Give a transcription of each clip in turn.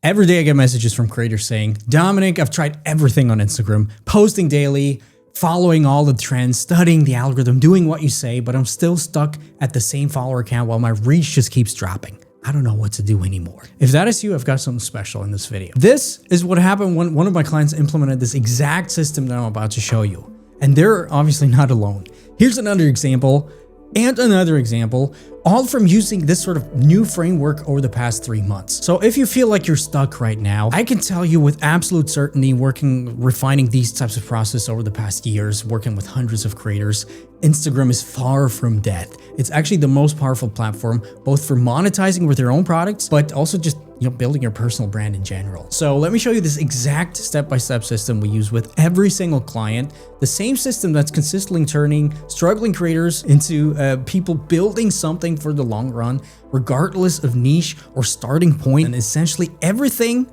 Every day I get messages from creators saying, Dominic, I've tried everything on Instagram, posting daily, following all the trends, studying the algorithm, doing what you say, but I'm still stuck at the same follower count while my reach just keeps dropping. I don't know what to do anymore. If that is you, I've got something special in this video. This is what happened when one of my clients implemented this exact system that I'm about to show you. And they're obviously not alone. Here's another example and another example, all from using this sort of new framework over the past 3 months. So if you feel like you're stuck right now, I can tell you with absolute certainty, refining these types of process over the past years, working with hundreds of creators, Instagram is far from dead. It's actually the most powerful platform, both for monetizing with your own products, but also just building your personal brand in general. So let me show you this exact step-by-step system we use with every single client. The same system that's consistently turning struggling creators into people building something for the long run, regardless of niche or starting point. And essentially everything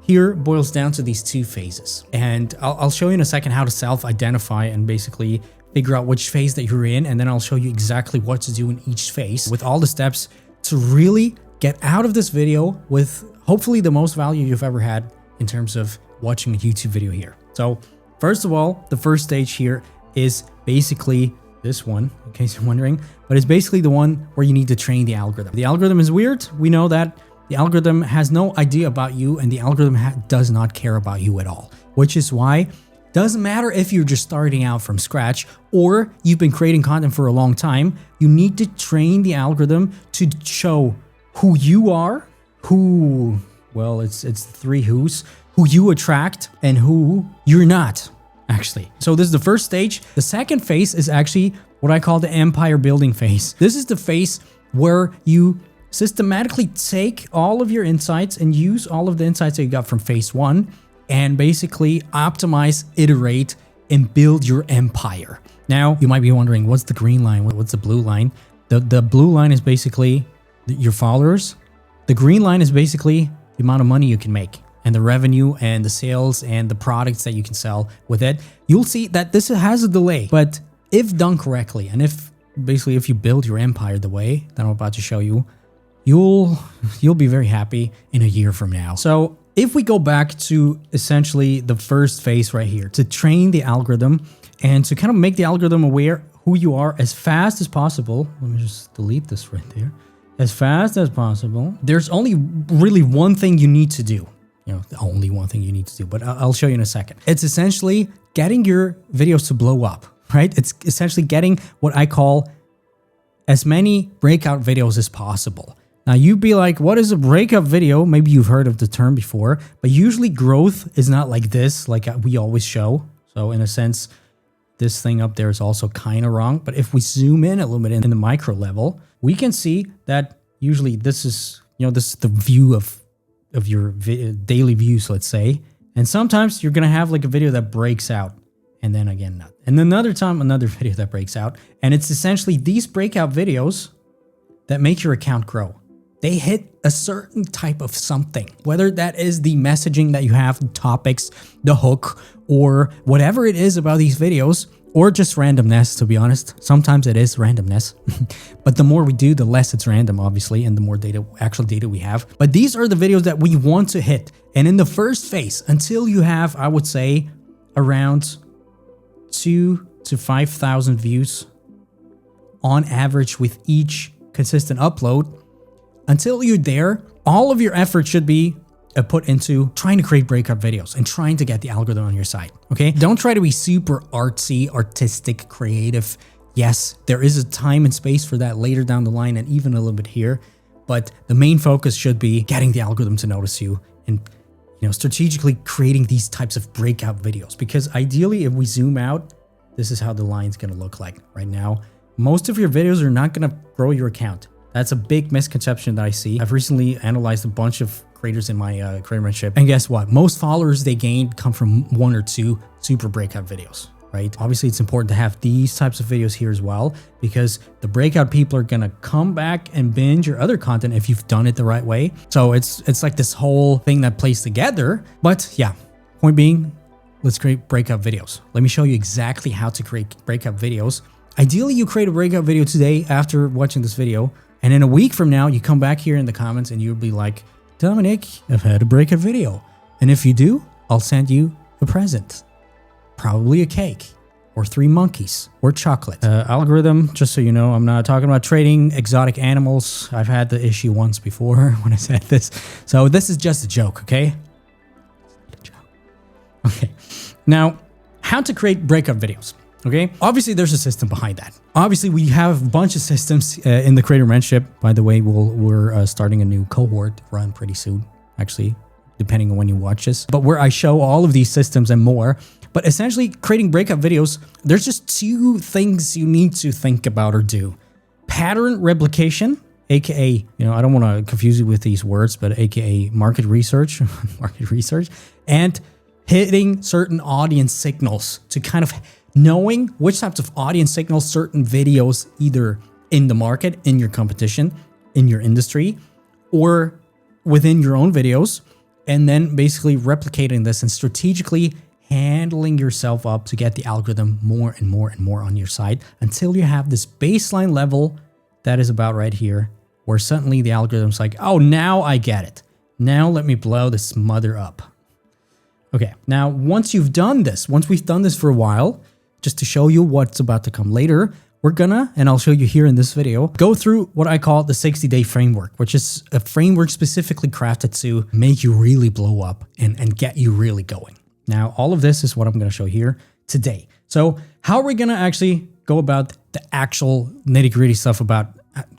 here boils down to these two phases. And I'll show you in a second how to self-identify and basically figure out which phase that you're in. And then I'll show you exactly what to do in each phase with all the steps to really get out of this video with hopefully the most value you've ever had in terms of watching a YouTube video here. So first of all, the first stage here is basically this one, in case you're wondering, but it's basically the one where you need to train the algorithm. The algorithm is weird. We know that the algorithm has no idea about you and the algorithm does not care about you at all, which is why doesn't matter if you're just starting out from scratch or you've been creating content for a long time, you need to train the algorithm to show who you are, it's three who's, who you attract and who you're not, actually. So this is the first stage. The second phase is actually what I call the empire building phase. This is the phase where you systematically take all of your insights and use all of the insights that you got from phase one and basically optimize, iterate, and build your empire. Now, you might be wondering, what's the green line? What's the blue line? The blue line is basically your followers. The green line is basically the amount of money you can make and the revenue and the sales and the products that you can sell with it. You'll see that this has a delay, but if done correctly and if you build your empire the way that I'm about to show you, you'll be very happy in a year from now. So if we go back to essentially the first phase right here, to train the algorithm and to kind of make the algorithm aware who you are as fast as possible. Let me just delete this right there. As fast as possible. There's only really one thing you need to do. The only one thing you need to do, but I'll show you in a second. It's essentially getting your videos to blow up, right? It's essentially getting what I call as many breakout videos as possible. Now you'd be like, what is a breakout video? Maybe you've heard of the term before, but usually growth is not like this, like we always show. So in a sense, this thing up there is also kind of wrong. But if we zoom in a little bit in the micro level, we can see that usually this is the view of your daily views, let's say. And sometimes you're going to have like a video that breaks out and then again, not. And another time, another video that breaks out. And it's essentially these breakout videos that make your account grow. They hit a certain type of something, whether that is the messaging that you have, the topics, the hook, or whatever it is about these videos, or just randomness, to be honest. Sometimes it is randomness, but the more we do, the less it's random, obviously, and the more actual data we have. But these are the videos that we want to hit. And in the first phase, until you have, I would say, around 2,000 to 5,000 views on average with each consistent upload, until you're there, all of your effort should be put into trying to create breakout videos and trying to get the algorithm on your side, okay? Don't try to be super artsy, artistic, creative. Yes, there is a time and space for that later down the line and even a little bit here, but the main focus should be getting the algorithm to notice you and strategically creating these types of breakout videos. Because ideally, if we zoom out, this is how the line's gonna look like right now. Most of your videos are not gonna grow your account. That's a big misconception that I see. I've recently analyzed a bunch of creators in my creator mentorship, and guess what? Most followers they gain come from 1 or 2 super breakout videos, right? Obviously, it's important to have these types of videos here as well, because the breakout people are gonna come back and binge your other content if you've done it the right way. So it's like this whole thing that plays together. But yeah, point being, let's create breakout videos. Let me show you exactly how to create breakout videos. Ideally, you create a breakout video today after watching this video. And in a week from now, you come back here in the comments and you'll be like, Dominic, I've had a breakout video. And if you do, I'll send you a present. Probably a cake. Or 3 monkeys, or chocolate. Algorithm, just so you know, I'm not talking about trading exotic animals. I've had the issue once before when I said this. So this is just a joke, okay? Okay. Now, how to create breakout videos, okay? Obviously, there's a system behind that. Obviously, we have a bunch of systems in the Creator Mentorship. By the way, we're starting a new cohort run pretty soon, actually, depending on when you watch this. But where I show all of these systems and more. But essentially, creating breakout videos, there's just 2 things you need to think about or do. Pattern replication, aka, I don't want to confuse you with these words, but aka market research, and hitting certain audience signals to kind of knowing which types of audience signals certain videos either in the market, in your competition, in your industry, or within your own videos, and then basically replicating this and strategically handling yourself up to get the algorithm more and more and more on your side until you have this baseline level that is about right here, where suddenly the algorithm's like, oh, now I get it. Now let me blow this mother up. Okay, now once we've done this for a while, just to show you what's about to come later, we're gonna, and I'll show you here in this video, go through what I call the 60-day framework, which is a framework specifically crafted to make you really blow up and get you really going. Now, all of this is what I'm going to show here today. So how are we going to actually go about the actual nitty-gritty stuff about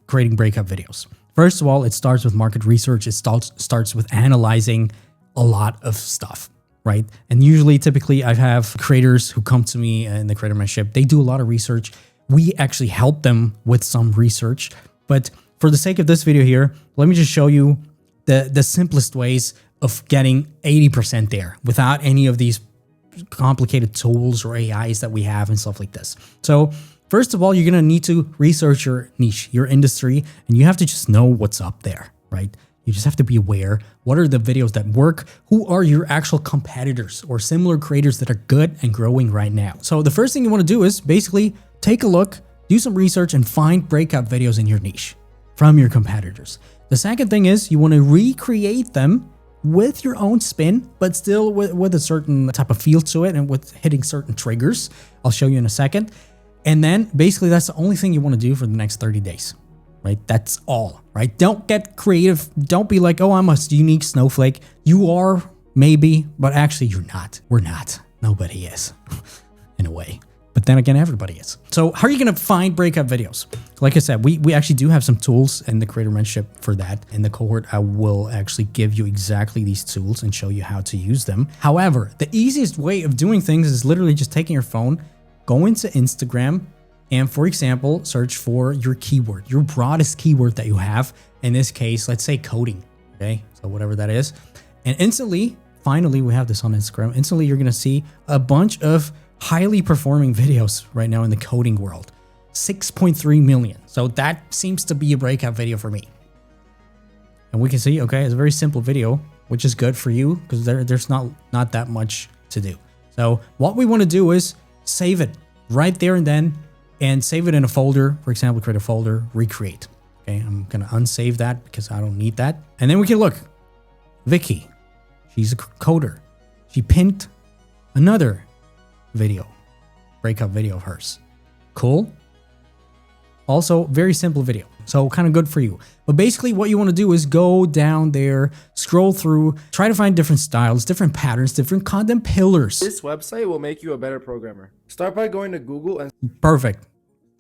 creating breakout videos? First of all, it starts with market research. It starts with analyzing a lot of stuff, right? And usually, typically, I have creators who come to me in the Creator Mentorship. They do a lot of research. We actually help them with some research. But for the sake of this video here, let me just show you the simplest ways of getting 80% there without any of these complicated tools or AIs that we have and stuff like this. So first of all, you're going to need to research your niche, your industry, and you have to just know what's up there, right? You just have to be aware. What are the videos that work? Who are your actual competitors or similar creators that are good and growing right now? So the first thing you want to do is basically take a look, do some research, and find breakout videos in your niche from your competitors. The second thing is you want to recreate them with your own spin, but still with a certain type of feel to it and with hitting certain triggers. I'll show you in a second. And then basically that's the only thing you want to do for the next 30 days, right? That's all, right? Don't get creative. Don't be like, oh, I'm a unique snowflake. You are maybe, but actually you're not. We're not. Nobody is in a way. But then again, everybody is. So how are you going to find breakout videos? Like I said, we actually do have some tools in the Creator Mentorship for that. In the cohort, I will actually give you exactly these tools and show you how to use them. However, the easiest way of doing things is literally just taking your phone, go into Instagram, and for example, search for your keyword, your broadest keyword that you have. In this case, let's say coding, okay? So whatever that is. And instantly, finally, we have this on Instagram. Instantly, you're going to see a bunch of highly performing videos right now in the coding world. 6.3 million. So that seems to be a breakout video for me. And we can see, okay, it's a very simple video, which is good for you because there's not that much to do. So what we want to do is save it right there and then and save it in a folder. For example, create a folder, recreate. Okay, I'm going to unsave that because I don't need that. And then we can look. Vicky, she's a coder. She pinned another video, breakout video of hers. Cool. Also, very simple video. So kind of good for you. But basically what you want to do is go down there, scroll through, try to find different styles, different patterns, different content pillars. This website will make you a better programmer. Start by going to Google and... Perfect.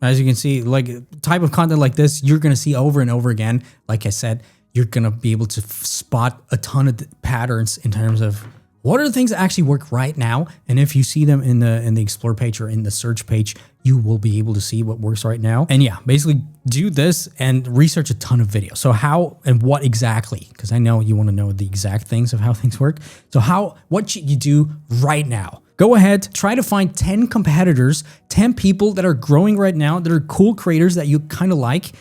As you can see, like type of content like this, you're going to see over and over again. Like I said, you're going to be able to spot a ton of patterns in terms of what are the things that actually work right now? And if you see them in the explore page or in the search page, you will be able to see what works right now. And yeah, basically do this and research a ton of videos. So how and what exactly? Because I know you want to know the exact things of how things work. So what should you do right now? Go ahead, try to find 10 competitors, 10 people that are growing right now, that are cool creators that you kind of like,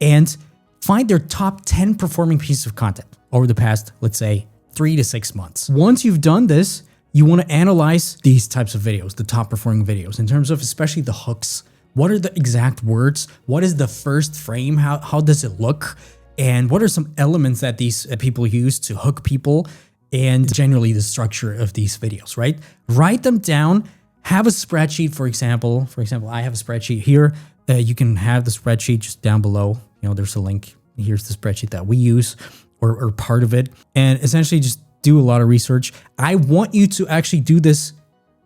and find their top 10 performing pieces of content over the past, let's say, 3 to 6 months. Once you've done this, you want to analyze these types of videos, the top performing videos, in terms of especially the hooks. What are the exact words? What is the first frame? How does it look? and what are some elements that these people use to hook people, and generally the structure of these videos, right? Write them down, have a spreadsheet, for example. For example, I have a spreadsheet here. You can have the spreadsheet just down below. You know, there's a link. Here's the spreadsheet that we use, or part of it. And essentially just do a lot of research. I want you to actually do this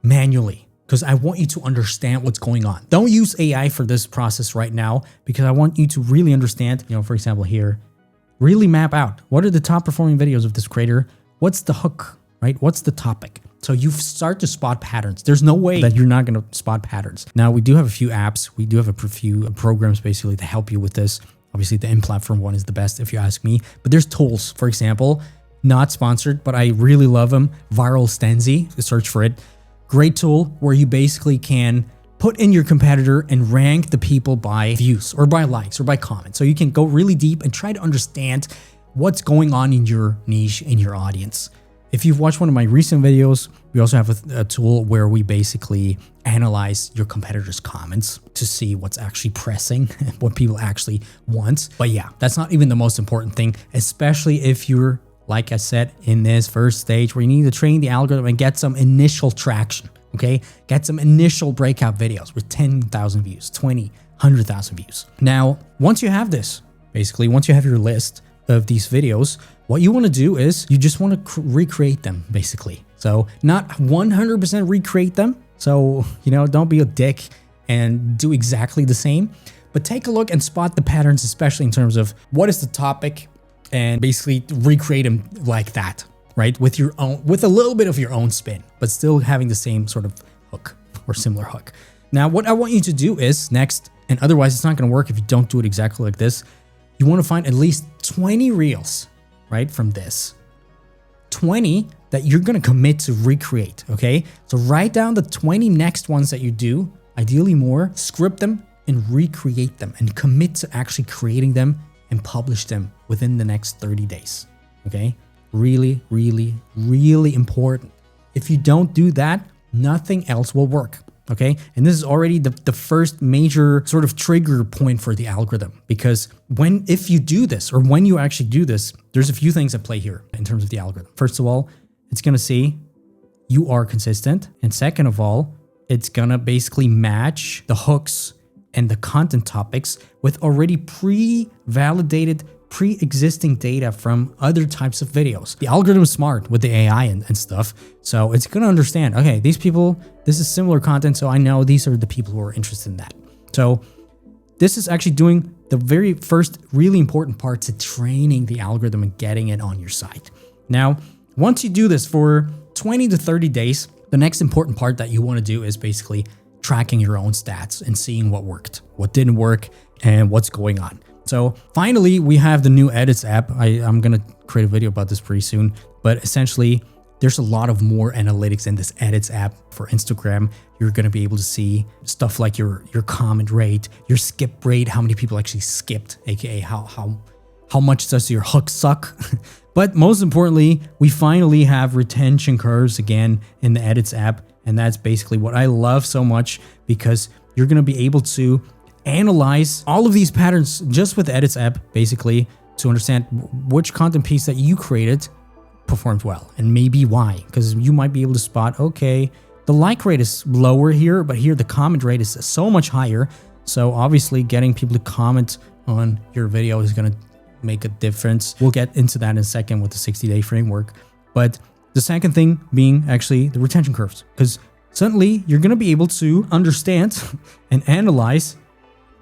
manually, because I want you to understand what's going on. Don't use AI for this process right now, because I want you to really understand, you know, for example here, really map out what are the top performing videos of this creator? What's the hook, right? What's the topic? So you start to spot patterns. There's no way that you're not going to spot patterns. Now, we do have a few apps. We do have a few programs basically to help you with this. Obviously, the in-platform one is the best if you ask me, but there's tools, for example, not sponsored, but I really love them. Viral Stenzi, search for it. Great tool where you basically can put in your competitor and rank the people by views or by likes or by comments. So you can go really deep and try to understand what's going on in your niche, in your audience. If you've watched one of my recent videos, we also have a tool where we basically analyze your competitors' comments to see what's actually pressing and what people actually want. But yeah, that's not even the most important thing, especially if you're, like I said, in this first stage where you need to train the algorithm and get some initial traction, okay? Get some initial breakout videos with 10,000 views, 20, 100,000 views. Now, once you have this, basically, once you have your list of these videos, what you want to do is you just want to recreate them, basically. So not 100% recreate them. So, you know, don't be a dick and do exactly the same, but take a look and spot the patterns, especially in terms of what is the topic, and basically recreate them like that, right? With your own, with a little bit of your own spin, but still having the same sort of hook or similar hook. Now, what I want you to do is next, and otherwise it's not going to work if you don't do it exactly like this. You want to find at least 20 reels, right? From this 20 that you're going to commit to recreate. Okay. So write down the 20 next ones that you do, ideally more, script them and recreate them and commit to actually creating them and publish them within the next 30 days. Okay. Really, really, really important. If you don't do that, nothing else will work. Okay. And this is already the first major sort of trigger point for the algorithm, because if you do this, or when you actually do this, there's a few things at play here in terms of the algorithm. First of all, it's going to see you are consistent. And second of all, it's going to basically match the hooks and the content topics with already pre-validated, pre-existing data from other types of videos. The algorithm is smart with the AI and stuff. So it's going to understand, okay, these people, this is similar content. So I know these are the people who are interested in that. So this is actually doing the very first really important part to training the algorithm and getting it on your site. Now, once you do this for 20 to 30 days, the next important part that you want to do is basically tracking your own stats and seeing what worked, what didn't work, and what's going on. So finally, we have the new edits app. I'm going to create a video about this pretty soon, but essentially there's a lot of more analytics in this edits app for Instagram. You're going to be able to see stuff like your comment rate, your skip rate, how many people actually skipped, aka how much does your hook suck. But most importantly, we finally have retention curves again in the edits app. And that's basically what I love so much, because you're going to be able to analyze all of these patterns just with the edits app, basically, to understand which content piece that you created performed well and maybe why. Because you might be able to spot, okay, the like rate is lower here, but here the comment rate is so much higher. So obviously getting people to comment on your video is going to make a difference. We'll get into that in a second with the 60-day framework. But the second thing being actually the retention curves, because suddenly you're going to be able to understand and analyze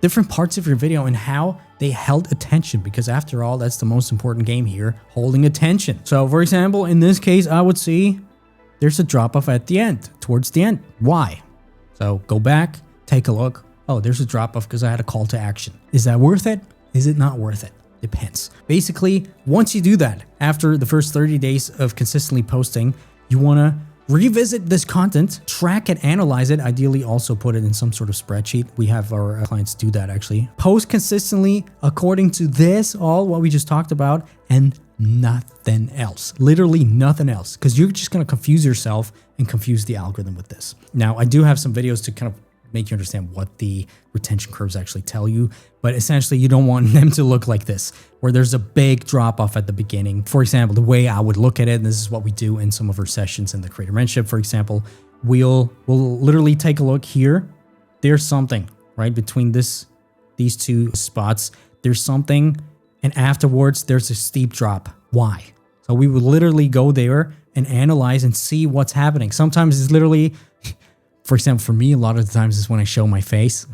different parts of your video and how they held attention, because after all, that's the most important game here, holding attention. So for example, in this case, I would see there's a drop off at the end, towards the end. Why? So go back, take a look. Oh, there's a drop off because I had a call to action. Is that worth it? Is it not worth it? Depends. Basically, once you do that, after the first 30 days of consistently posting, you want to revisit this content, track it, analyze it, ideally also put it in some sort of spreadsheet. We have our clients do that actually. Post consistently according to this, all what we just talked about, and nothing else. Literally nothing else, because you're just going to confuse yourself and confuse the algorithm with this. Now, I do have some videos to kind of make you understand what the retention curves actually tell you. But essentially, you don't want them to look like this, where there's a big drop off at the beginning. For example, the way I would look at it, and this is what we do in some of our sessions in the Creator Mentorship, for example, we'll literally take a look here. There's something right between these two spots. There's something, and afterwards there's a steep drop. Why? So we would literally go there and analyze and see what's happening. Sometimes it's literally, for example, for me, a lot of the times is when I show my face.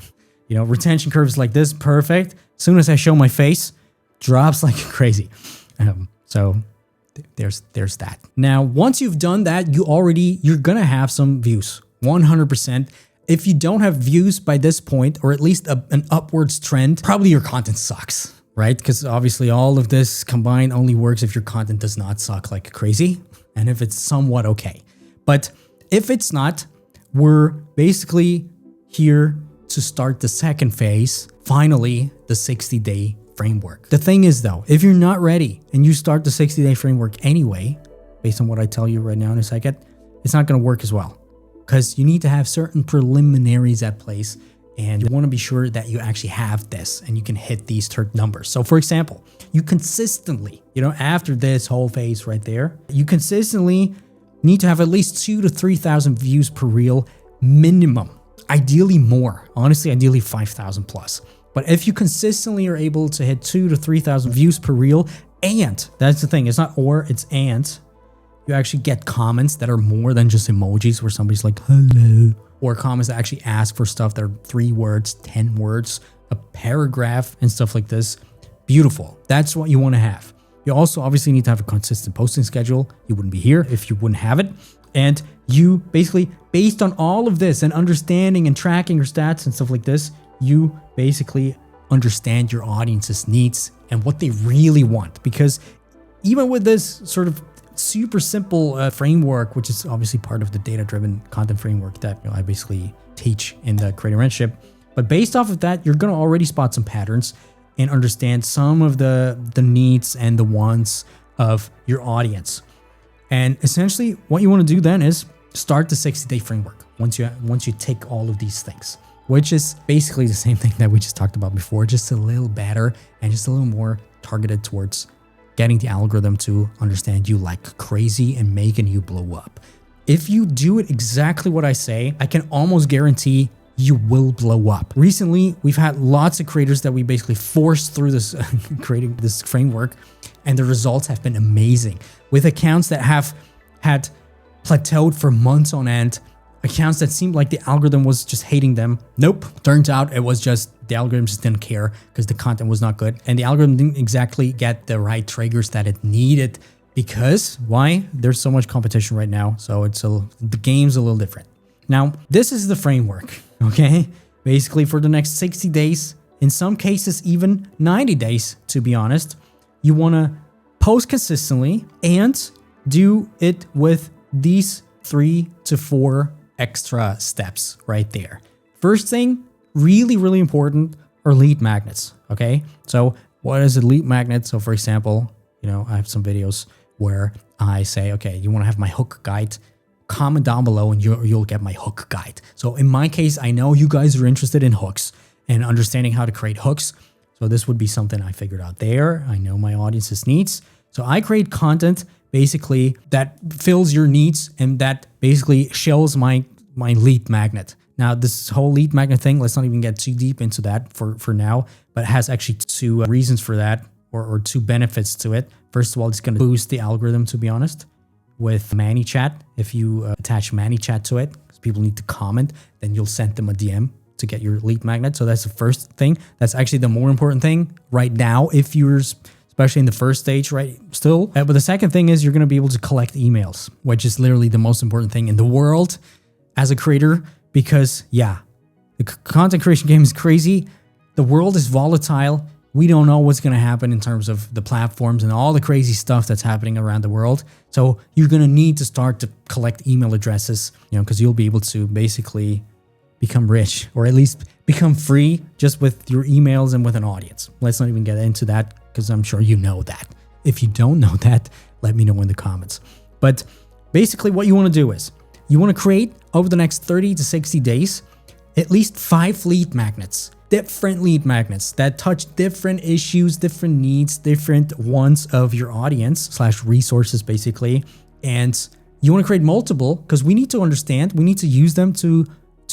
You know, retention curves like this, perfect. As soon as I show my face, drops like crazy. So there's that. Now, once you've done that, you're gonna have some views, 100%. If you don't have views by this point, or at least an upwards trend, probably your content sucks, right? Because obviously all of this combined only works if your content does not suck like crazy, and if it's somewhat okay. But if it's not, we're basically here to start the second phase, finally, the 60-day framework. The thing is though, if you're not ready and you start the 60-day framework anyway, based on what I tell you right now in a second, it's not gonna work as well. Because you need to have certain preliminaries at place, and you want to be sure that you actually have this and you can hit these numbers. So for example, you consistently, after this whole phase right there, you consistently need to have at least 2,000 to 3,000 views per reel minimum. Ideally more, honestly, ideally 5,000 plus. But if you consistently are able to hit 2,000 to 3,000 views per reel, and that's the thing, it's not or, it's and, you actually get comments that are more than just emojis where somebody's like, hello, or comments that actually ask for stuff that are 3 words, 10 words, a paragraph and stuff like this. Beautiful. That's what you want to have. You also obviously need to have a consistent posting schedule. You wouldn't be here if you wouldn't have it. And you basically, based on all of this and understanding and tracking your stats and stuff like this, you basically understand your audience's needs and what they really want. Because even with this sort of super simple framework, which is obviously part of the data-driven content framework that I basically teach in the Creator Mentorship. But based off of that, you're going to already spot some patterns and understand some of the needs and the wants of your audience. And essentially, what you want to do then is start the 60-day framework once you take all of these things, which is basically the same thing that we just talked about before, just a little better and just a little more targeted towards getting the algorithm to understand you like crazy and making you blow up. If you do it exactly what I say, I can almost guarantee you will blow up. Recently, we've had lots of creators that we basically forced through this creating this framework, and the results have been amazing. With accounts that have had plateaued for months on end, accounts that seemed like the algorithm was just hating them. Nope. Turns out it was just the algorithm just didn't care because the content was not good. And the algorithm didn't exactly get the right triggers that it needed. Because why? There's so much competition right now. So the game's a little different. Now, this is the framework, okay? Basically for the next 60 days, in some cases even 90 days, to be honest, you want to post consistently and do it with these 3 to 4 extra steps right there. First thing, really, really important, are lead magnets, okay? So what is a lead magnet? So for example, I have some videos where I say, okay, you want to have my hook guide, comment down below and you'll get my hook guide. So in my case, I know you guys are interested in hooks and understanding how to create hooks. So this would be something I figured out there. I know my audience's needs. So I create content basically that fills your needs and that basically shows my lead magnet. Now, this whole lead magnet thing, let's not even get too deep into that for now, but it has actually 2 reasons for that, or 2 benefits to it. First of all, it's going to boost the algorithm, to be honest, with ManyChat. If you attach ManyChat to it, because people need to comment, then you'll send them a DM to get your lead magnet. So that's the first thing. That's actually the more important thing right now, if you're especially in the first stage, right? Still. But the second thing is you're going to be able to collect emails, which is literally the most important thing in the world as a creator, because the content creation game is crazy. The world is volatile. We don't know what's going to happen in terms of the platforms and all the crazy stuff that's happening around the world. So you're going to need to start to collect email addresses, because you'll be able to basically become rich, or at least become free just with your emails and with an audience. Let's not even get into that, because I'm sure you know that. If you don't know that, let me know in the comments. But basically what you want to do is you want to create over the next 30 to 60 days at least 5 lead magnets, different lead magnets that touch different issues, different needs, different wants of your audience / resources basically. And you want to create multiple because we need to understand, we need to use them to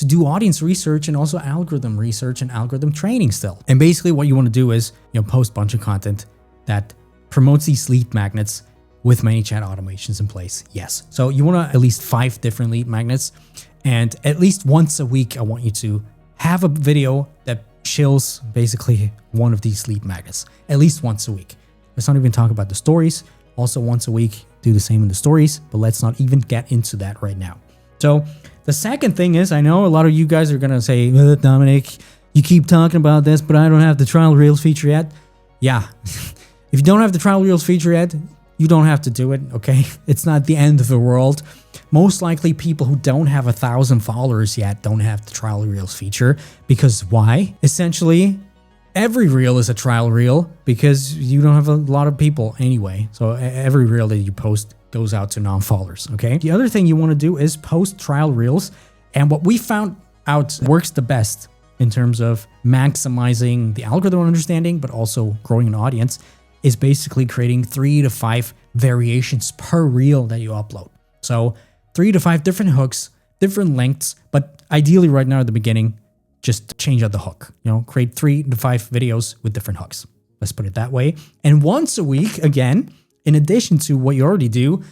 do audience research and also algorithm research and algorithm training still. And basically what you want to do is, post a bunch of content that promotes these lead magnets with ManyChat automations in place. Yes. So you want to at least 5 different lead magnets, and at least once a week, I want you to have a video that shills basically one of these lead magnets, at least once a week. Let's not even talk about the stories. Also once a week, do the same in the stories, but let's not even get into that right now. So the second thing is, I know a lot of you guys are going to say, Dominik, you keep talking about this, but I don't have the trial reels feature yet. Yeah. If you don't have the trial reels feature yet, you don't have to do it, okay? It's not the end of the world. Most likely people who don't have 1,000 followers yet don't have the trial reels feature. Because why? Essentially, every reel is a trial reel because you don't have a lot of people anyway. So every reel that you post goes out to non-followers, okay? The other thing you want to do is post trial reels. And what we found out works the best in terms of maximizing the algorithm understanding, but also growing an audience, is basically creating 3 to 5 variations per reel that you upload. So 3 to 5 different hooks, different lengths, but ideally right now at the beginning, just change out the hook. Create 3 to 5 videos with different hooks. Let's put it that way. And once a week, again, in addition to what you already do,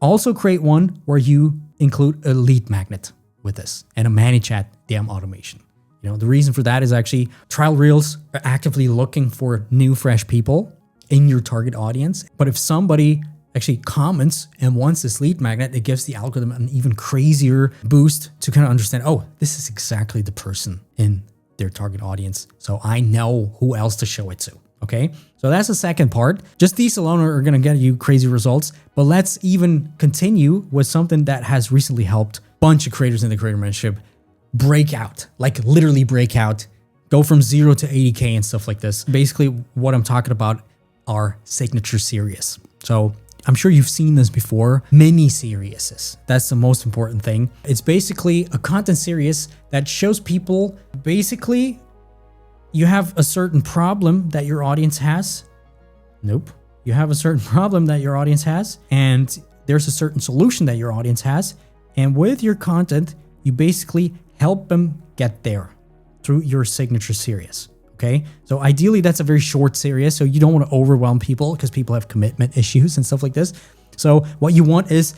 also create one where you include a lead magnet with this and a ManyChat DM automation. The reason for that is actually trial reels are actively looking for new, fresh people in your target audience. But if somebody actually comments and wants this lead magnet, it gives the algorithm an even crazier boost to kind of understand, oh, this is exactly the person in their target audience. So I know who else to show it to. Okay, so that's the second part. Just these alone are going to get you crazy results. But let's even continue with something that has recently helped a bunch of creators in the creator mentorship. Breakout, like literally breakout, go from 0 to 80K and stuff like this. Basically, what I'm talking about are signature series. So I'm sure you've seen this before, mini series. That's the most important thing. It's basically a content series that shows people, basically, you have a certain problem that your audience has. Nope. You have a certain problem that your audience has, and there's a certain solution that your audience has. And with your content, you basically help them get there through your signature series. Okay, so ideally that's a very short series, so you don't want to overwhelm people because people have commitment issues and stuff like this. So what you want is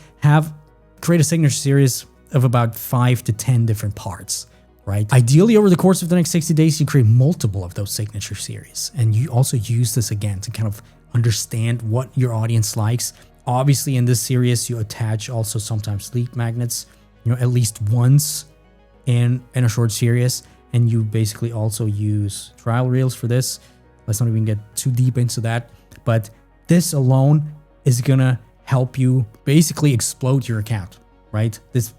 create a signature series of about 5 to 10 different parts, right? Ideally, over the course of the next 60 days, you create multiple of those signature series, and you also use this again to kind of understand what your audience likes. Obviously, in this series, you attach also sometimes lead magnets, at least once in a short series. And you basically also use trial reels for this. Let's not even get too deep into that. But this alone is gonna help you basically explode your account, right? This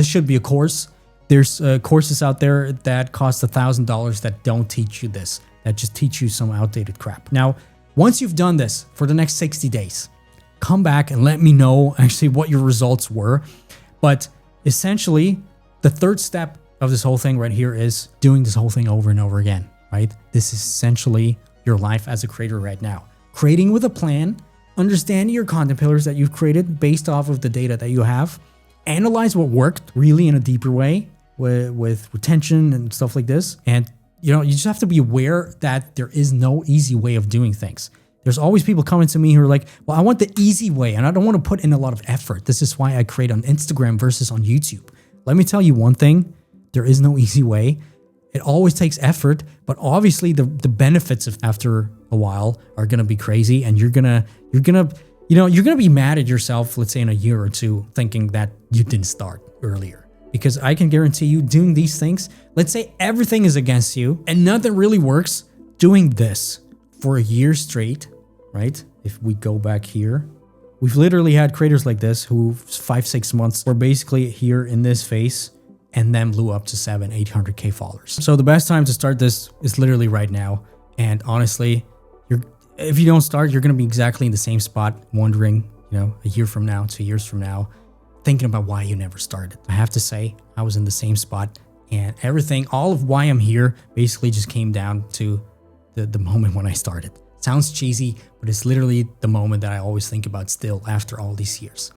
should be a course. There's courses out there that cost $1,000 that don't teach you this, that just teach you some outdated crap. Now, once you've done this for the next 60 days, come back and let me know actually what your results were. But essentially, the third step of this whole thing right here is doing this whole thing over and over again, right? This is essentially your life as a creator right now. Creating with a plan, understanding your content pillars that you've created based off of the data that you have, analyze what worked really in a deeper way with retention and stuff like this. And you just have to be aware that there is no easy way of doing things. There's always people coming to me who are like, well, I want the easy way and I don't want to put in a lot of effort. This is why I create on Instagram versus on YouTube. Let me tell you one thing. There is no easy way. It always takes effort, but obviously the benefits of after a while are gonna be crazy, and you're gonna be mad at yourself, let's say in a year or two, thinking that you didn't start earlier. Because I can guarantee you, doing these things, let's say everything is against you and nothing really works, doing this for a year straight, right? If we go back here, we've literally had creators like this who 5-6 months were basically here in this phase, and then blew up to 700-800K followers. So the best time to start this is literally right now. And honestly, if you don't start, you're gonna be exactly in the same spot, wondering, a year from now, 2 years from now, thinking about why you never started. I have to say, I was in the same spot And everything, all of why I'm here basically just came down to the moment when I started. Sounds cheesy, but it's literally the moment that I always think about still after all these years.